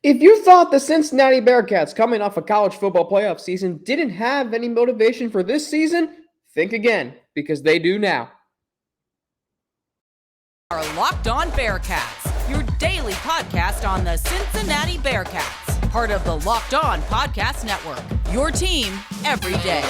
If you thought the Cincinnati Bearcats coming off a college football playoff season didn't have any motivation for this season, think again, because they do now. Our Locked On Bearcats, your daily podcast on the Cincinnati Bearcats, part of the Locked On Podcast Network, your team every day.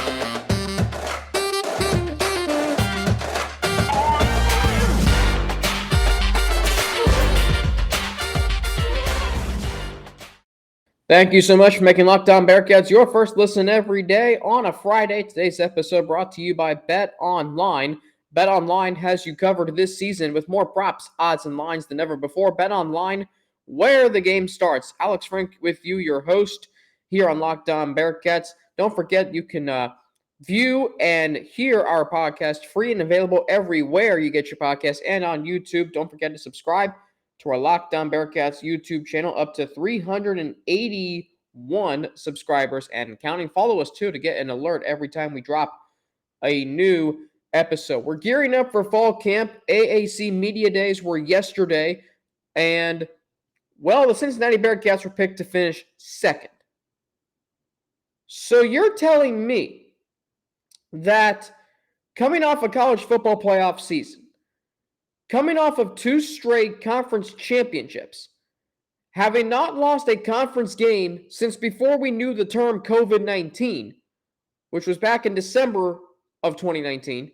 Thank you so much for making Locked On Bearcats your first listen every day on a Friday. Today's episode brought to you by Bet Online. Bet Online has you covered this season with more props, odds, and lines than ever before. Bet Online, where the game starts. Alex Frank with you, your host here on Locked On Bearcats. Don't forget you can view and hear our podcast free and available everywhere you get your podcast and on YouTube. Don't forget to subscribe to our Locked On Bearcats YouTube channel, up to 381 subscribers and counting. Follow us too to get an alert every time we drop a new episode. We're gearing up for fall camp. AAC Media Days were yesterday, and well, the Cincinnati Bearcats were picked to finish second. So you're telling me that coming off a college football playoff season, coming off of 2 straight conference championships, having not lost a conference game since before we knew the term COVID-19, which was back in December of 2019,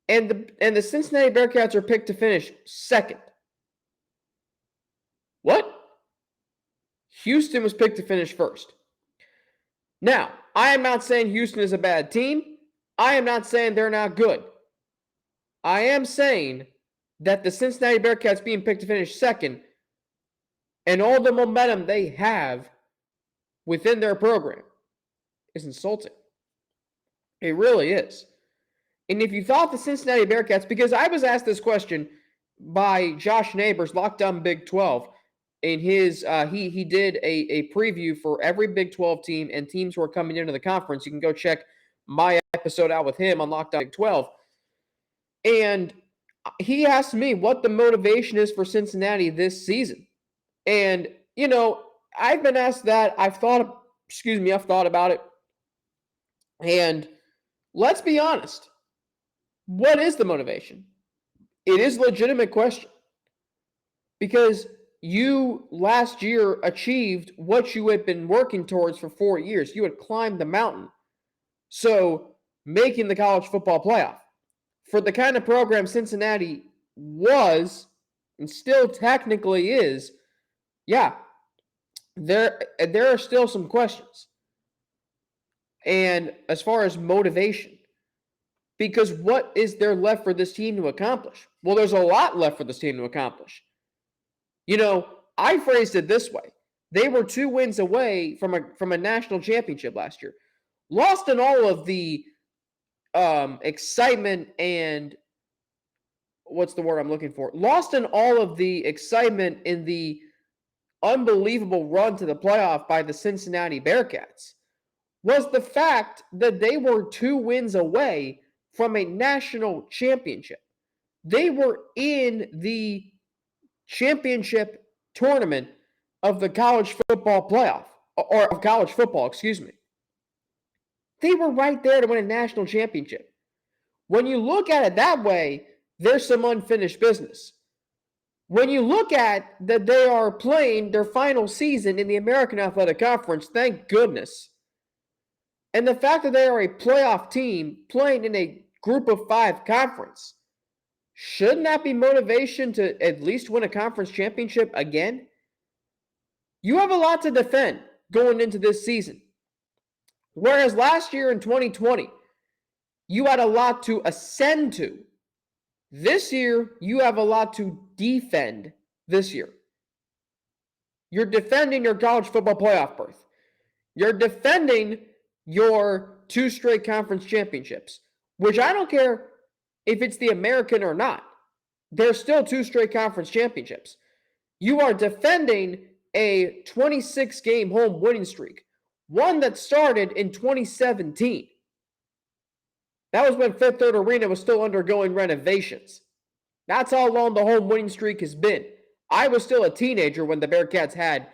and the Cincinnati Bearcats are picked to finish second. What? Houston was picked to finish first. Now, I am not saying Houston is a bad team. I am not saying they're not good. I am saying that the Cincinnati Bearcats being picked to finish second and all the momentum they have within their program is insulting. It really is. And if you thought the Cincinnati Bearcats, because I was asked this question by Josh Neighbors, Locked On Big 12, in his, he did a preview for every Big 12 team and teams who are coming into the conference. You can go check my episode out with him on Locked On Big 12. And he asked me what the motivation is for Cincinnati this season. And, you know, I've been asked that. I've thought about it. And let's be honest. What is the motivation? It is a legitimate question. Because you last year achieved what you had been working towards for 4 years. You had climbed the mountain. So, making the college football playoff. For the kind of program Cincinnati was and still technically is, yeah, there are still some questions. And as far as motivation, because what is there left for this team to accomplish? Well, there's a lot left for this team to accomplish. You know, I phrased it this way. They were 2 wins away from a national championship last year. Lost in all of the excitement and what's the word I'm looking for? Lost in all of the excitement in the unbelievable run to the playoff by the Cincinnati Bearcats was the fact that they were 2 wins away from a national championship. They were in the championship tournament of the college football playoff, or of college football, excuse me. They were right there to win a national championship. When you look at it that way, there's some unfinished business. When you look at that they are playing their final season in the American Athletic Conference, thank goodness. And the fact that they are a playoff team playing in a group of 5 conference, shouldn't that be motivation to at least win a conference championship again? You have a lot to defend going into this season. Whereas last year in 2020, you had a lot to ascend to. This year, you have a lot to defend this year. You're defending your college football playoff berth. You're defending your 2 straight conference championships, which I don't care if it's the American or not. There's still 2 straight conference championships. You are defending a 26-game home winning streak. One that started in 2017. That was when Fifth Third Arena was still undergoing renovations. That's how long the home winning streak has been. I was still a teenager when the Bearcats had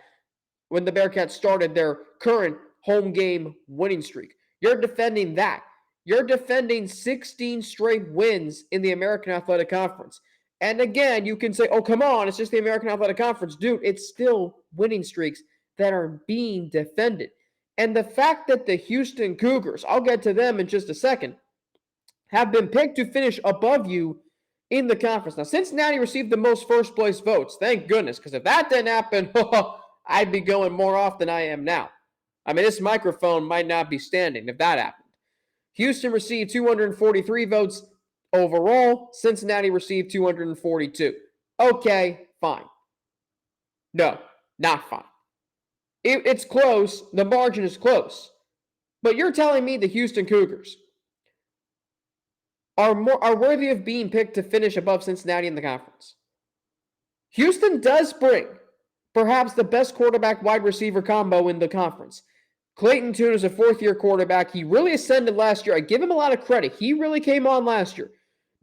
when the Bearcats started their current home game winning streak. You're defending that. You're defending 16 straight wins in the American Athletic Conference. And again, you can say, oh, come on, it's just the American Athletic Conference. Dude, it's still winning streaks that are being defended. And the fact that the Houston Cougars, I'll get to them in just a second, have been picked to finish above you in the conference. Now, Cincinnati received the most first-place votes. Thank goodness, because if that didn't happen, I'd be going more off than I am now. I mean, this microphone might not be standing if that happened. Houston received 243 votes overall. Cincinnati received 242. Okay, fine. No, not fine. It's close. The margin is close. But you're telling me the Houston Cougars are worthy of being picked to finish above Cincinnati in the conference. Houston does bring perhaps the best quarterback-wide receiver combo in the conference. Clayton Tune is a fourth-year quarterback. He really ascended last year. I give him a lot of credit. He really came on last year.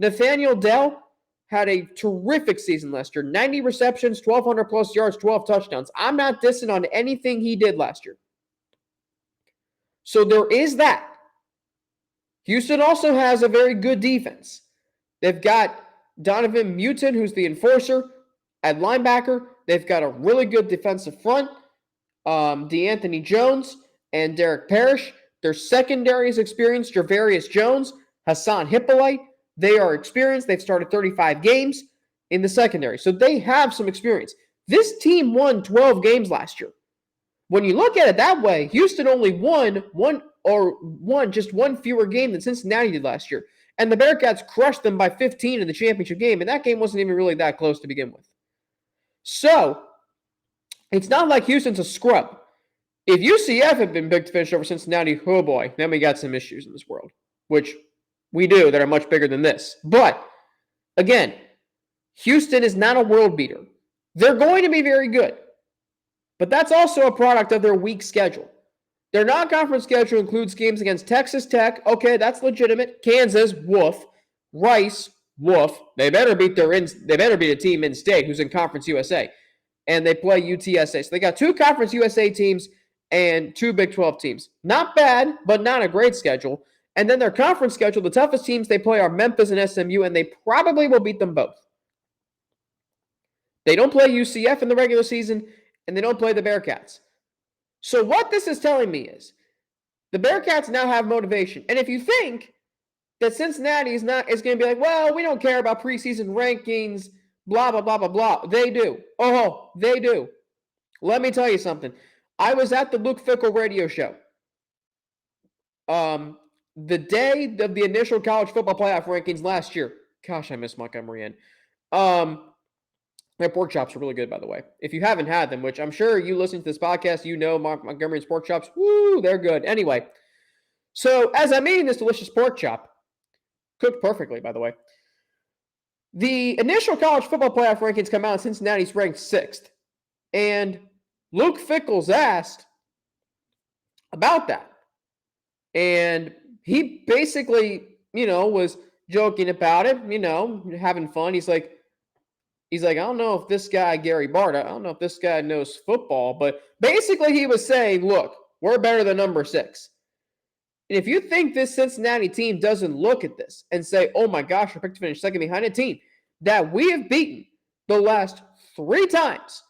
Nathaniel Dell had a terrific season last year. 90 receptions, 1,200-plus yards, 12 touchdowns. I'm not dissing on anything he did last year. So there is that. Houston also has a very good defense. They've got Donovan Mutin, who's the enforcer, at linebacker. They've got a really good defensive front. DeAnthony Jones and Derek Parrish. Their secondary is experienced. Javarius Jones, Hassan Hippolyte. They are experienced. They've started 35 games in the secondary. So they have some experience. This team won 12 games last year. When you look at it that way, Houston only won just one fewer game than Cincinnati did last year. And the Bearcats crushed them by 15 in the championship game. And that game wasn't even really that close to begin with. So it's not like Houston's a scrub. If UCF had been picked to finish over Cincinnati, oh boy, then we got some issues in this world, which we do that are much bigger than this. But again, Houston is not a world beater. They're going to be very good. But that's also a product of their weak schedule. Their non-conference schedule includes games against Texas Tech. Okay, that's legitimate. Kansas, woof. Rice, woof. They better beat a team in state who's in Conference USA. And they play UTSA. So they got 2 Conference USA teams and 2 Big 12 teams. Not bad, but not a great schedule. And then their conference schedule, the toughest teams they play are Memphis and SMU, and they probably will beat them both. They don't play UCF in the regular season, and they don't play the Bearcats. So what this is telling me is the Bearcats now have motivation. And if you think that Cincinnati is going to be like, well, we don't care about preseason rankings, blah, blah, blah, blah, blah. They do. Oh, they do. Let me tell you something. I was at the Luke Fickell radio show the day of the initial college football playoff rankings last year. Gosh, I miss Montgomery Inn. Their pork chops are really good, by the way. If you haven't had them, which I'm sure you listening to this podcast, you know Montgomery's pork chops. Woo, they're good. Anyway, so as I'm eating this delicious pork chop, cooked perfectly, by the way, the initial college football playoff rankings come out and Cincinnati's ranked 6th. And Luke Fickell's asked about that. And he basically, was joking about it, having fun. He's like, I don't know if this guy, Gary Bart, I don't know if this guy knows football, but basically he was saying, look, we're better than number 6. And if you think this Cincinnati team doesn't look at this and say, oh my gosh, we're picked to finish second behind a team that we have beaten the last 3 times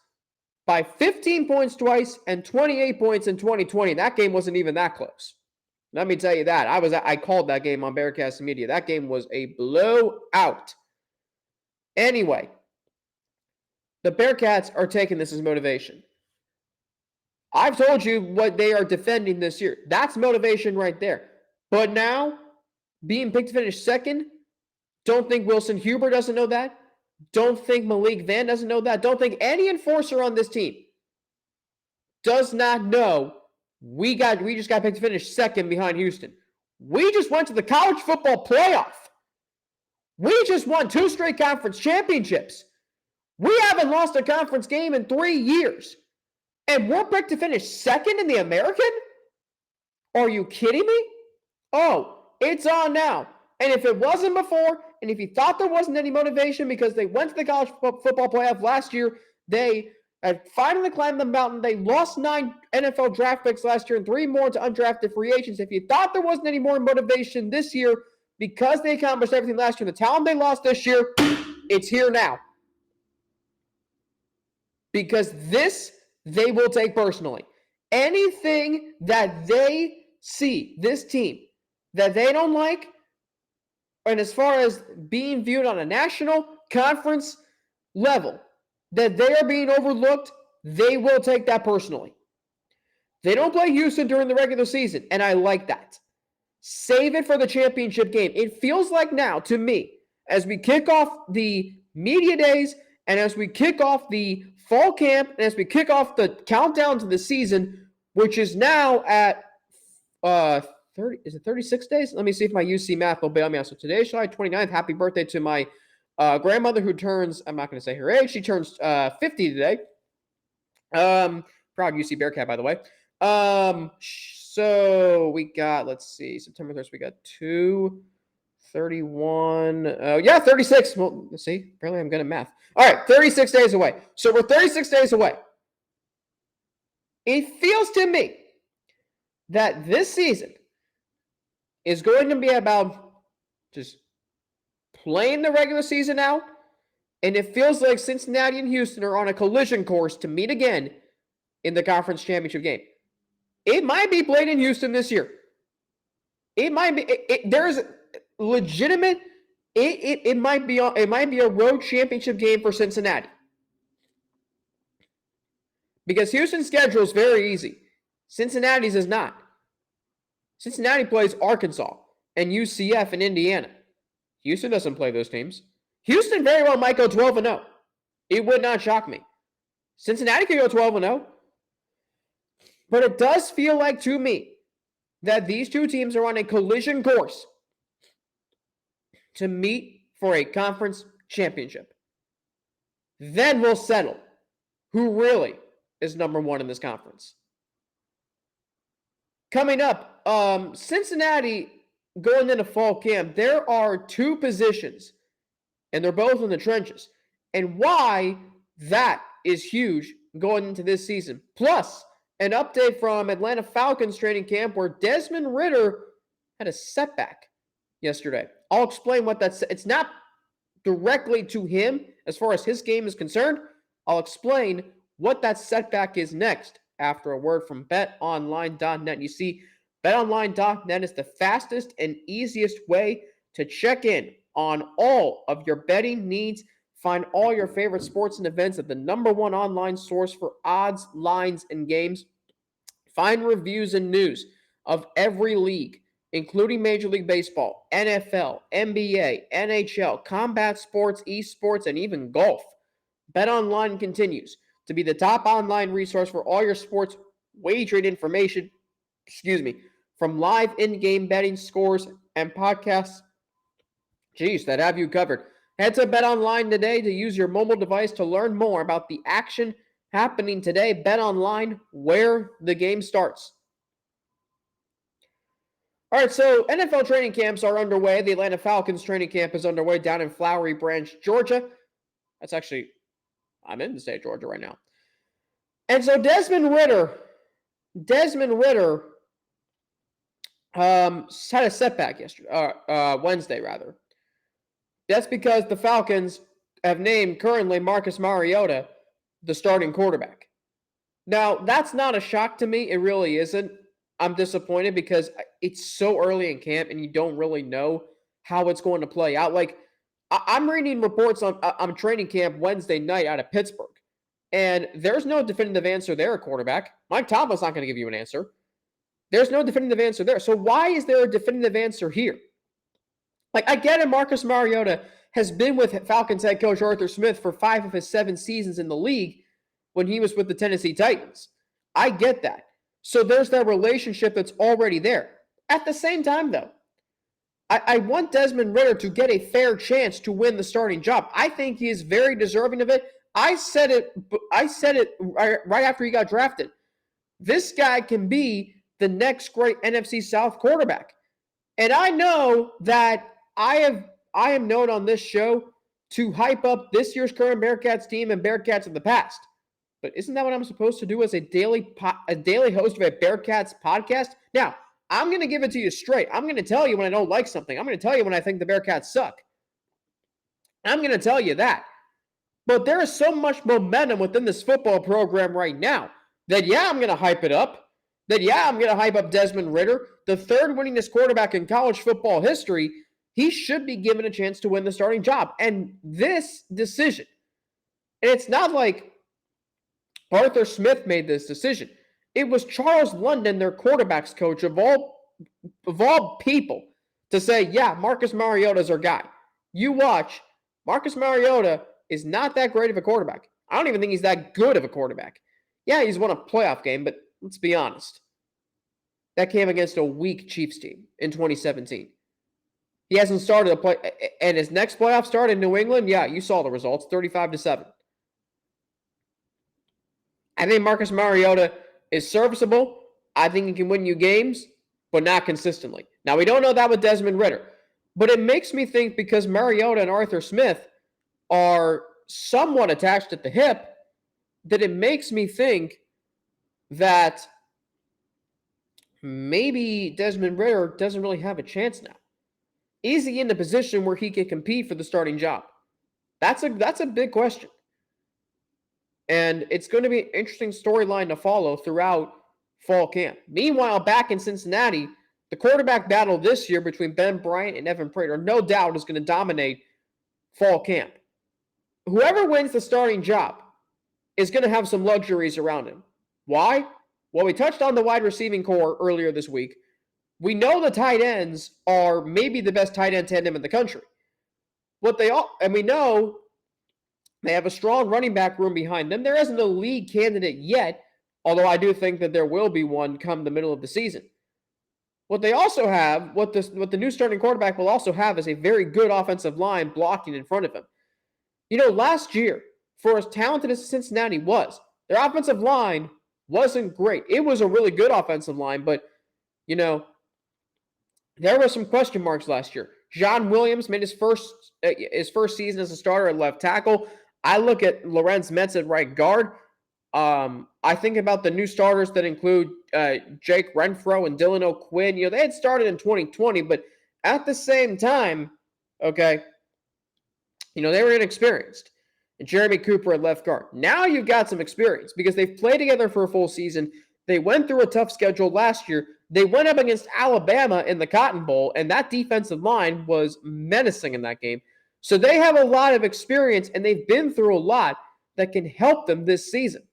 by 15 points twice and 28 points in 2020. That game wasn't even that close. Let me tell you that. I called that game on Bearcats Media. That game was a blowout. Anyway, the Bearcats are taking this as motivation. I've told you what they are defending this year. That's motivation right there. But now, being picked to finish second, don't think Wilson Huber doesn't know that. Don't think Malik Van doesn't know that. Don't think any enforcer on this team does not know we just got picked to finish second behind Houston. We just went to the college football playoff. We just won 2 straight conference championships. We haven't lost a conference game in 3 years. And we're picked to finish second in the American? Are you kidding me? Oh, it's on now. And if it wasn't before, and if you thought there wasn't any motivation because they went to the college football playoff last year, they had finally climbed the mountain. They lost 9 NFL draft picks last year and 3 more to undrafted free agents. If you thought there wasn't any more motivation this year because they accomplished everything last year, the talent they lost this year, it's here now. Because this, they will take personally. Anything that they see, this team, that they don't like, and as far as being viewed on a national conference level, that they are being overlooked, they will take that personally. They don't play Houston during the regular season, and I like that. Save it for the championship game. It feels like now, to me, as we kick off the media days and as we kick off the fall camp and as we kick off the countdown to the season, which is now at 36 days? Let me see if my UC math will bail me out. So today's July 29th. Happy birthday to my grandmother who turns, I'm not going to say her age. She turns 50 today. Proud UC Bearcat, by the way. So we got, let's see, September 1st, we got 231. 36. Well, let's see. Apparently I'm good at math. All right, 36 days away. So we're 36 days away. It feels to me that this season is going to be about just playing the regular season out, and it feels like Cincinnati and Houston are on a collision course to meet again in the conference championship game. It might be played in Houston this year. It might be. There's legitimate. It might be a road championship game for Cincinnati because Houston's schedule is very easy. Cincinnati's is not. Cincinnati plays Arkansas and UCF and Indiana. Houston doesn't play those teams. Houston very well might go 12-0. It would not shock me. Cincinnati could go 12-0. But it does feel like to me that these two teams are on a collision course to meet for a conference championship. Then we'll settle who really is number one in this conference. Coming up, Cincinnati going into fall camp, there are 2 positions, and they're both in the trenches. And why that is huge going into this season. Plus, an update from Atlanta Falcons training camp where Desmond Ridder had a setback yesterday. I'll explain what that's. It's not directly to him as far as his game is concerned. I'll explain what that setback is next after a word from betonline.net. You see, betonline.net is the fastest and easiest way to check in on all of your betting needs. Find all your favorite sports and events at the #1 online source for odds, lines, and games. Find reviews and news of every league, including Major League Baseball, NFL, NBA, NHL, combat sports, esports, and even golf. BetOnline continues to be the top online resource for all your sports wagering information, from live in-game betting scores and podcasts, that have you covered. Head to BetOnline today to use your mobile device to learn more about the action happening today. BetOnline, where the game starts. All right, so NFL training camps are underway. The Atlanta Falcons training camp is underway down in Flowery Branch, Georgia. That's actually, I'm in the state of Georgia right now. And so Desmond Ridder had a setback Wednesday rather. That's because the Falcons have named currently Marcus Mariota the starting quarterback. Now, that's not a shock to me. It really isn't. I'm disappointed because it's so early in camp and you don't really know how it's going to play out. Like, I'm reading reports on training camp Wednesday night out of Pittsburgh, and there's no definitive answer there at quarterback. Mike Tomlin's not going to give you an answer. There's no definitive answer there. So why is there a definitive answer here? Like, I get it, Marcus Mariota has been with Falcons head coach Arthur Smith for 5 of his 7 seasons in the league when he was with the Tennessee Titans. I get that. So there's that relationship that's already there. At the same time, though, I want Desmond Ridder to get a fair chance to win the starting job. I think he is very deserving of it. I said it right after he got drafted. This guy can be the next great NFC South quarterback. And I know that I am known on this show to hype up this year's current Bearcats team and Bearcats of the past. But isn't that what I'm supposed to do as a daily host of a Bearcats podcast? Now, I'm going to give it to you straight. I'm going to tell you when I don't like something. I'm going to tell you when I think the Bearcats suck. I'm going to tell you that. But there is so much momentum within this football program right now that, yeah, I'm going to hype it up. That, yeah, I'm going to hype up Desmond Ridder, the third winningest quarterback in college football history. He should be given a chance to win the starting job. And this decision, and it's not like Arthur Smith made this decision. It was Charles London, their quarterback's coach, of all people, to say, yeah, Marcus Mariota's our guy. You watch, Marcus Mariota is not that great of a quarterback. I don't even think he's that good of a quarterback. Yeah, he's won a playoff game, but let's be honest. That came against a weak Chiefs team in 2017. He hasn't started a play, and his next playoff start in New England, yeah, you saw the results, 35-7. I think Marcus Mariota is serviceable. I think he can win you games, but not consistently. Now, we don't know that with Desmond Ridder, but it makes me think because Mariota and Arthur Smith are somewhat attached at the hip, that it makes me think that maybe Desmond Ridder doesn't really have a chance now. Is he in the position where he can compete for the starting job? That's a big question. And it's going to be an interesting storyline to follow throughout fall camp. Meanwhile, back in Cincinnati, the quarterback battle this year between Ben Bryant and Evan Prater, no doubt, is going to dominate fall camp. Whoever wins the starting job is going to have some luxuries around him. Why? Well, we touched on the wide receiving core earlier this week. We know the tight ends are maybe the best tight end tandem in the country. And we know they have a strong running back room behind them. There isn't a league candidate yet, although I do think that there will be one come the middle of the season. What they also have, what the new starting quarterback will also have, is a very good offensive line blocking in front of him. You know, last year, for as talented as Cincinnati was, their offensive line wasn't great. It was a really good offensive line, but, you know, there were some question marks last year. John Williams made his first season as a starter at left tackle. I look at Lorenz Metz at right guard. I think about the new starters that include Jake Renfro and Dylan O'Quinn. You know, they had started in 2020, but at the same time, okay, you know, they were inexperienced. And Jeremy Cooper at left guard. Now you've got some experience because they've played together for a full season. They went through a tough schedule last year. They went up against Alabama in the Cotton Bowl, and that defensive line was menacing in that game. So they have a lot of experience, and they've been through a lot that can help them this season.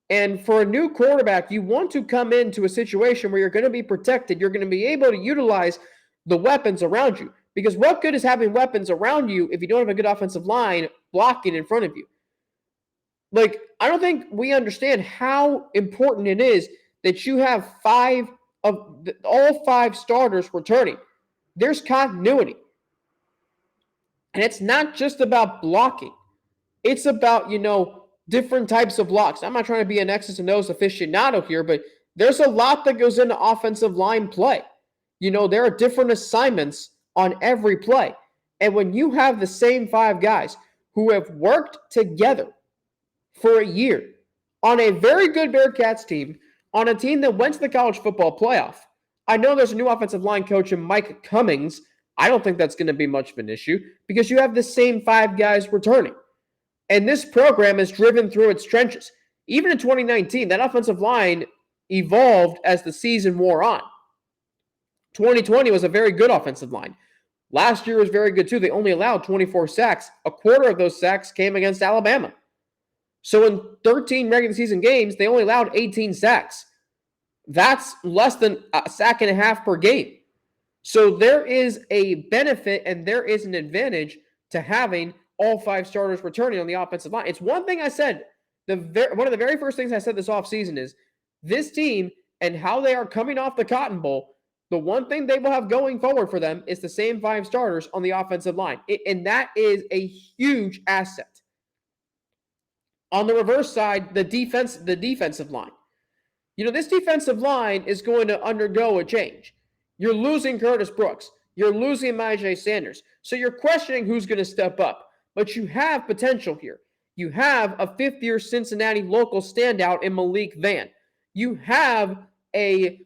And for a new quarterback, you want to come into a situation where you're going to be protected. You're going to be able to utilize the weapons around you. Because what good is having weapons around you if you don't have a good offensive line blocking in front of you? Like, I don't think we understand how important it is that you have all five starters returning. There's continuity. And it's not just about blocking. It's about, you know, different types of blocks. I'm not trying to be an X's and O's aficionado here, but there's a lot that goes into offensive line play. You know, there are different assignments on every play. And when you have the same five guys who have worked together for a year on a very good Bearcats team, on a team that went to the college football playoff. I know there's a new offensive line coach in Mike Cummings. I don't think that's going to be much of an issue because you have the same five guys returning. And this program is driven through its trenches. Even in 2019, that offensive line evolved as the season wore on. 2020 was a very good offensive line. Last year was very good too. They only allowed 24 sacks. A quarter of those sacks came against Alabama. So in 13 regular season games, they only allowed 18 sacks. That's less than a sack and a half per game. So there is a benefit and there is an advantage to having all five starters returning on the offensive line. It's one thing I said, one of the very first things I said this offseason is this team and how they are coming off the Cotton Bowl, the one thing they will have going forward for them is the same five starters on the offensive line. And that is a huge asset. On the reverse side, the defensive line. You know, this defensive line is going to undergo a change. You're losing Curtis Brooks. You're losing Myjai Sanders. So you're questioning who's going to step up. But you have potential here. You have a fifth-year Cincinnati local standout in Malik Vann. You have a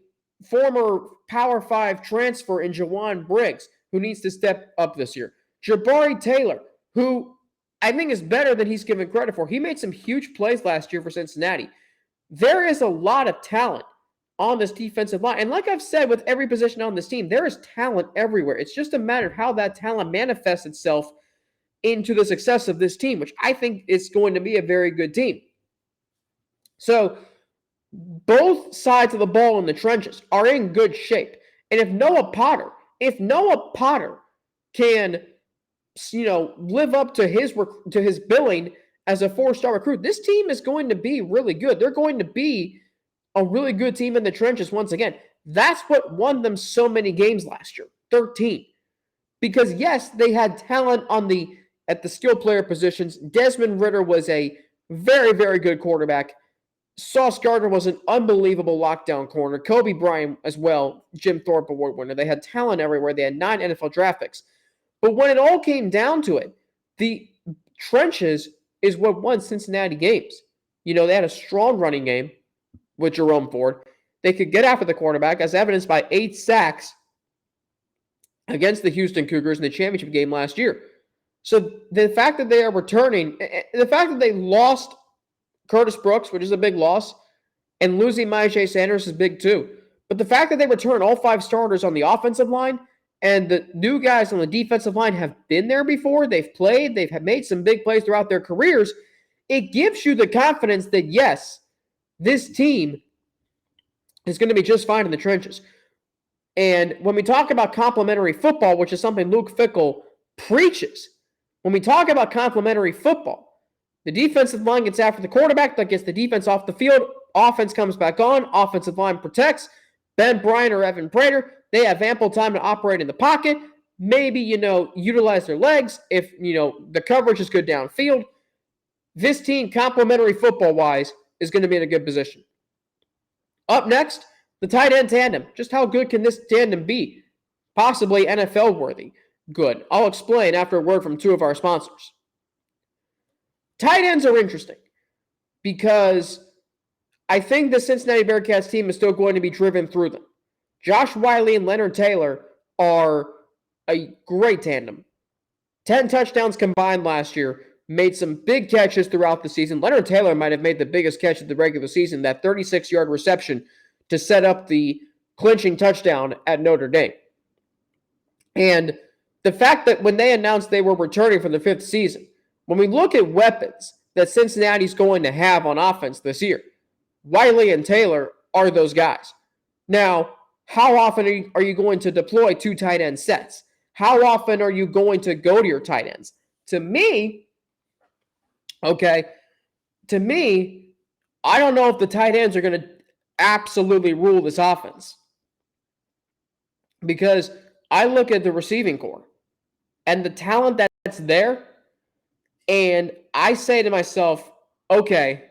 former Power 5 transfer in Jawan Briggs, who needs to step up this year. Jabari Taylor, who I think is better than he's given credit for. He made some huge plays last year for Cincinnati. There is a lot of talent on this defensive line. And like I've said with every position on this team, there is talent everywhere. It's just a matter of how that talent manifests itself into the success of this team, which I think is going to be a very good team. So both sides of the ball in the trenches are in good shape. And if Noah Potter can, live up to his billing as a 4-star recruit, this team is going to be really good. They're going to be a really good team in the trenches once again. That's what won them so many games last year, 13. Because yes, they had talent at the skill player positions. Desmond Ridder was a very, very good quarterback. Sauce Gardner was an unbelievable lockdown corner. Kobe Bryant as well, Jim Thorpe Award winner. They had talent everywhere. They had 9 NFL draft picks. But when it all came down to it, the trenches is what won Cincinnati games. They had a strong running game with Jerome Ford. They could get after the quarterback, as evidenced by 8 sacks against the Houston Cougars in the championship game last year. So the fact that they are returning, the fact that they lost Curtis Brooks, which is a big loss, and losing Myjai Sanders is big too. But the fact that they return all 5 starters on the offensive line and the new guys on the defensive line have been there before, they've played, they've made some big plays throughout their careers, it gives you the confidence that, yes, this team is going to be just fine in the trenches. And when we talk about complementary football, which is something Luke Fickell preaches, when we talk about complementary football, the defensive line gets after the quarterback, that gets the defense off the field, offense comes back on, offensive line protects, Ben Bryant or Evan Prater, they have ample time to operate in the pocket, maybe, utilize their legs if, the coverage is good downfield. This team, complementary football-wise, is going to be in a good position. Up next, the tight end tandem. Just how good can this tandem be? Possibly NFL-worthy. Good. I'll explain after a word from 2 of our sponsors. Tight ends are interesting because I think the Cincinnati Bearcats team is still going to be driven through them. Josh Wiley and Leonard Taylor are a great tandem. 10 touchdowns combined last year, made some big catches throughout the season. Leonard Taylor might have made the biggest catch of the regular season, that 36-yard reception to set up the clinching touchdown at Notre Dame. And the fact that when they announced they were returning for the 5th season, when we look at weapons that Cincinnati's going to have on offense this year, Wiley and Taylor are those guys. Now, how often are you going to deploy 2 tight end sets? How often are you going to go to your tight ends? To me, I don't know if the tight ends are going to absolutely rule this offense. Because I look at the receiving corps and the talent that's there, and I say to myself, okay,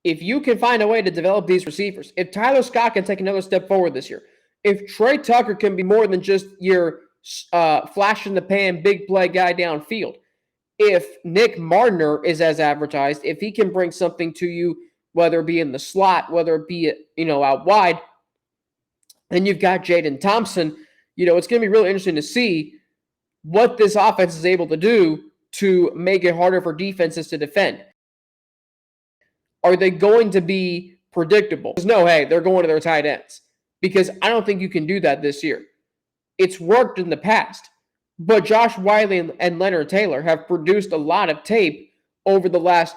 if you can find a way to develop these receivers, if Tyler Scott can take another step forward this year, if Trey Tucker can be more than just your flash in the pan, big play guy downfield, if Nick Mardner is as advertised, if he can bring something to you, whether it be in the slot, whether it be out wide, then you've got Jaden Thompson. It's going to be really interesting to see what this offense is able to do to make it harder for defenses to defend. Are they going to be predictable? No, hey, they're going to their tight ends. Because I don't think you can do that this year. It's worked in the past. But Josh Wiley and Leonard Taylor have produced a lot of tape over the last,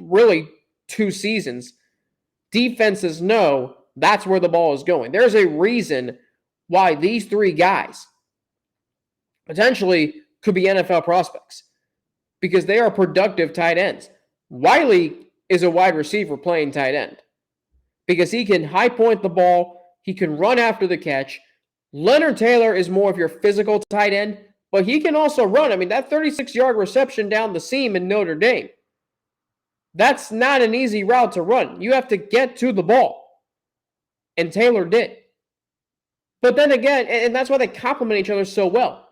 really, 2 seasons. Defenses know that's where the ball is going. There's a reason why these 3 guys potentially could be NFL prospects. Because they are productive tight ends. Wiley is a wide receiver playing tight end. Because he can high point the ball. He can run after the catch. Leonard Taylor is more of your physical tight end, but he can also run. I mean, that 36-yard reception down the seam in Notre Dame, that's not an easy route to run. You have to get to the ball, and Taylor did. But then again, and that's why they complement each other so well.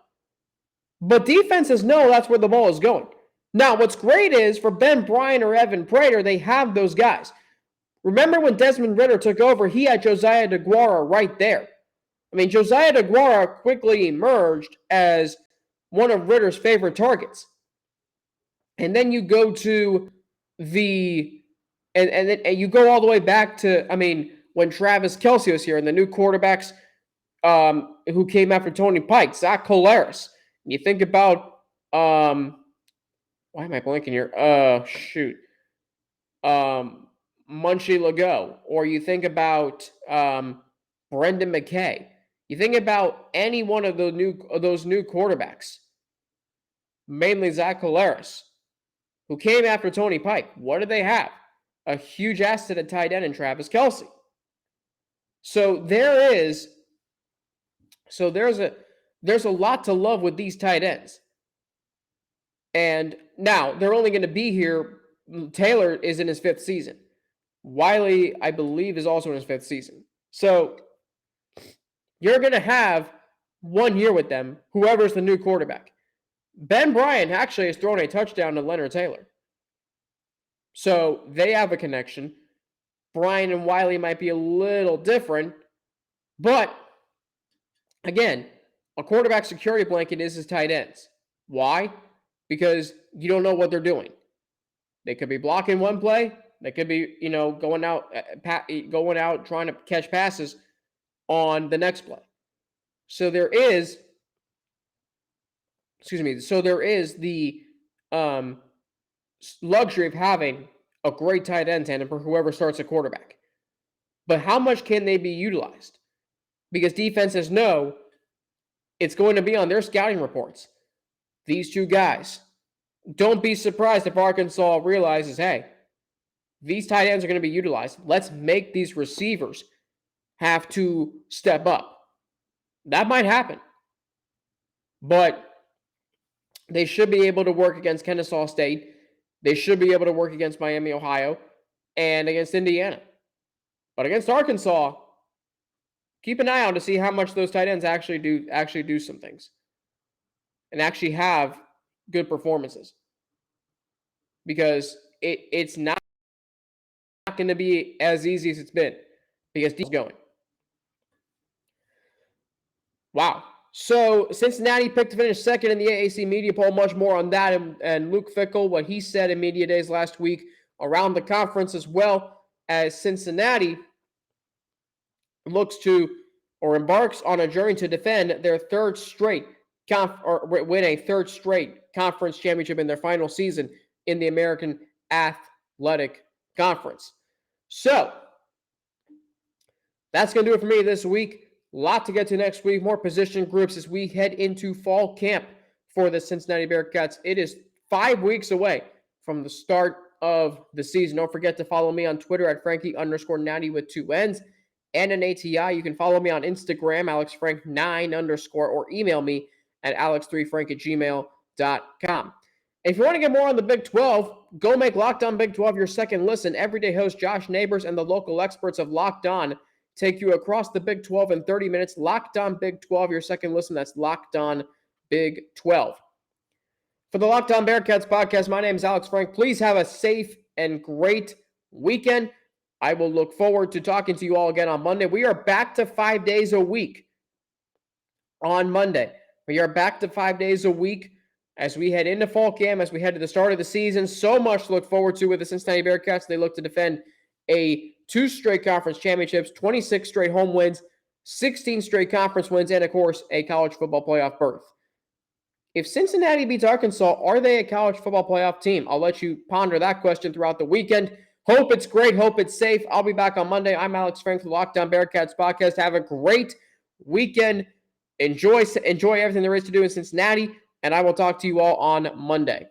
But defenses know that's where the ball is going. Now, what's great is for Ben Bryant or Evan Prater, they have those guys. Remember when Desmond Ridder took over, he had Josiah DeGuara right there. I mean, Josiah DeGuara quickly emerged as one of Ritter's favorite targets. And then you go to and you go all the way back to, when Travis Kelce was here and the new quarterbacks who came after Tony Pike, Zach Collaros. And you think about, why am I blanking here? Munchie Legault, or you think about Brendan McKay. You think about any one of those new quarterbacks, mainly Zach Collaros, who came after Tony Pike. What do they have? A huge asset at tight end in Travis Kelce. So there's a lot to love with these tight ends. And now they're only going to be here. Taylor is in his 5th season. Wiley, I believe, is also in his 5th season. So you're going to have 1 year with them, whoever's the new quarterback. Ben Bryant actually has thrown a touchdown to Leonard Taylor. So they have a connection. Bryant and Wiley might be a little different. But, again, a quarterback security blanket is his tight ends. Why? Because you don't know what they're doing. They could be blocking one play. They could be, going out trying to catch passes on the next play. So there is the luxury of having a great tight end tandem for whoever starts a quarterback. But how much can they be utilized? Because defenses know it's going to be on their scouting reports. These two guys. Don't be surprised if Arkansas realizes, hey, these tight ends are going to be utilized. Let's make these receivers have to step up. That might happen. But they should be able to work against Kennesaw State. They should be able to work against Miami, Ohio, and against Indiana. But against Arkansas, keep an eye out to see how much those tight ends actually do some things and actually have good performances. Because it's not going to be as easy as it's been because he's going. Wow. So Cincinnati picked to finish 2nd in the AAC media poll. Much more on that and Luke Fickell, what he said in media days last week around the conference, as well as Cincinnati looks to or embarks on a journey to defend their win a third straight conference championship in their final season in the American Athletic Conference. So that's going to do it for me this week. A lot to get to next week. More position groups as we head into fall camp for the Cincinnati Bearcats. It is 5 weeks away from the start of the season. Don't forget to follow me on Twitter at Frankie_Natty with 2 N's and an ATI. You can follow me on Instagram, AlexFrank9_ or email me at alex3frank@gmail.com. If you want to get more on the Big 12, go make Locked On Big 12 your second listen. Everyday host Josh Neighbors and the local experts of Locked On take you across the Big 12 in 30 minutes. Locked On Big 12, your second listen. That's Locked On Big 12. For the Locked On Bearcats podcast, my name is Alex Frank. Please have a safe and great weekend. I will look forward to talking to you all again on Monday. We are back to 5 days a week on Monday. We are back to 5 days a week as we head into fall camp, as we head to the start of the season. So much to look forward to with the Cincinnati Bearcats. They look to defend 2 straight conference championships, 26 straight home wins, 16 straight conference wins, and, of course, a college football playoff berth. If Cincinnati beats Arkansas, are they a college football playoff team? I'll let you ponder that question throughout the weekend. Hope it's great. Hope it's safe. I'll be back on Monday. I'm Alex Frank for the Locked On Bearcats podcast. Have a great weekend. Enjoy everything there is to do in Cincinnati, and I will talk to you all on Monday.